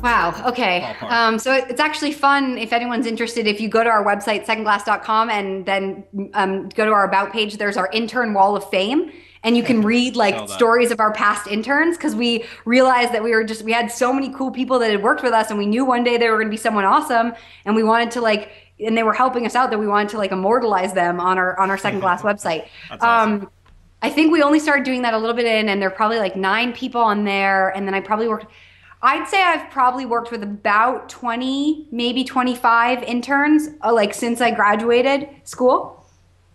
Wow. Okay. Ballpark. So it's actually fun if anyone's interested. If you go to our website, secondglass.com, and then go to our about page, there's our intern wall of fame. And you can read Saw like that. stories of our past interns because we realized that we had so many cool people that had worked with us and we knew one day they were going to be someone awesome and we wanted to like, and they were helping us out that we wanted to like immortalize them on our Second Glass website. That's awesome. Um, I think we only started doing that a little bit in, and there are probably like 9 people on there. And then I'd say I've probably worked with about 20, maybe 25 interns, like since I graduated school.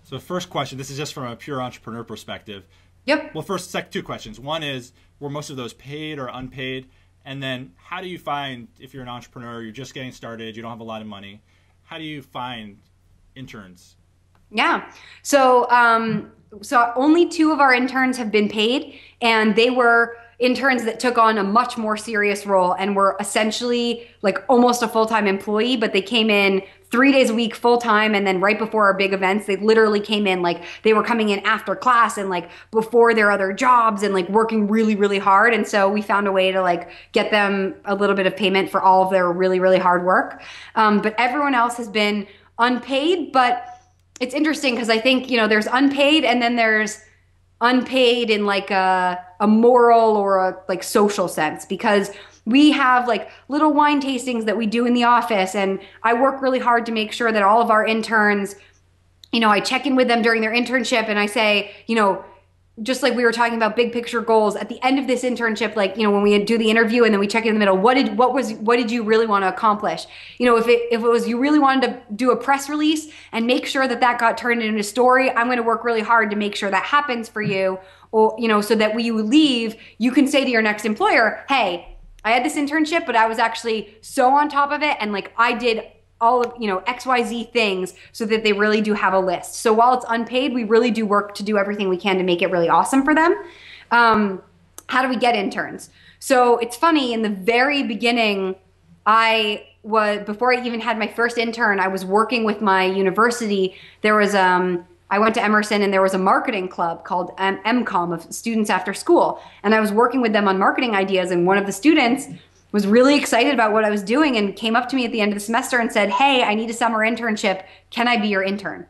So first question, this is just from a pure entrepreneur perspective. Yep. Well, first, two questions. One is, were most of those paid or unpaid? And then how do you find, if you're an entrepreneur, you're just getting started, you don't have a lot of money, how do you find interns? Yeah. So only 2 of our interns have been paid, and they were interns that took on a much more serious role and were essentially like almost a full-time employee, but they came in 3 days a week full time. And then right before our big events, they literally came in like they were coming in after class and like before their other jobs and like working really, really hard. And so we found a way to like get them a little bit of payment for all of their really, really hard work. But everyone else has been unpaid, but it's interesting because I think, there's unpaid and then there's unpaid in like a moral or a like social sense because we have like little wine tastings that we do in the office and I work really hard to make sure that all of our interns, I check in with them during their internship and I say, just like we were talking about big picture goals at the end of this internship, like, when we do the interview and then we check in the middle, what did you really want to accomplish? If it was, you really wanted to do a press release and make sure that got turned into a story, I'm going to work really hard to make sure that happens for you. Or, so that when you leave, you can say to your next employer, hey, I had this internship, but I was actually so on top of it. And like, I did all of, XYZ things so that they really do have a list. So while it's unpaid, we really do work to do everything we can to make it really awesome for them. How do we get interns? So it's funny, in the very beginning, before I even had my first intern, I was working with my university. There was, I went to Emerson and there was a marketing club called MCOM of students after school. And I was working with them on marketing ideas. And one of the students was really excited about what I was doing and came up to me at the end of the semester and said, hey, I need a summer internship. Can I be your intern?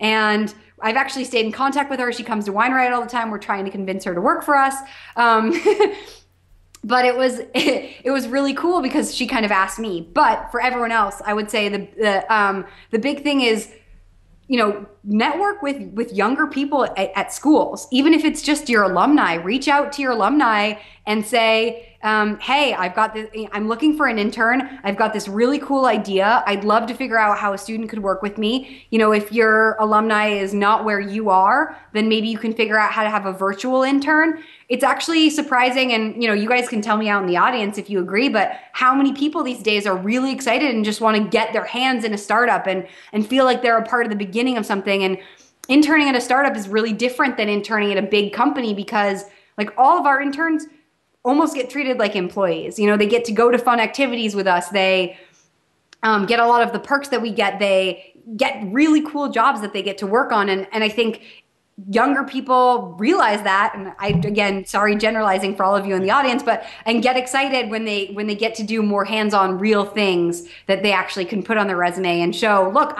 And I've actually stayed in contact with her. She comes to Wine Riot all the time. We're trying to convince her to work for us. But it was really cool because she kind of asked me. But for everyone else, I would say the big thing is, network with younger people at schools. Even if it's just your alumni, reach out to your alumni and say, hey, I'm looking for an intern. I've got this really cool idea. I'd love to figure out how a student could work with me. If your alumni is not where you are, then maybe you can figure out how to have a virtual intern. It's actually surprising, and you guys can tell me out in the audience if you agree, but how many people these days are really excited and just want to get their hands in a startup and feel like they're a part of the beginning of something. And interning at a startup is really different than interning at a big company because like all of our interns almost get treated like employees. They get to go to fun activities with us. They get a lot of the perks that we get. They get really cool jobs that they get to work on. And I think younger people realize that. And again, sorry, generalizing for all of you in the audience, and get excited when they get to do more hands-on real things that they actually can put on their resume and show, look,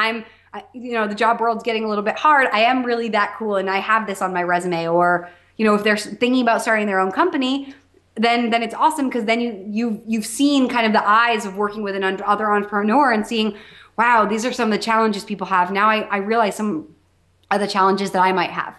the job world's getting a little bit hard. I am really that cool. And I have this on my resume. Or, if they're thinking about starting their own company, then it's awesome because then you've seen kind of the eyes of working with other entrepreneur and seeing, wow, these are some of the challenges people have. Now I realize some of the challenges that I might have.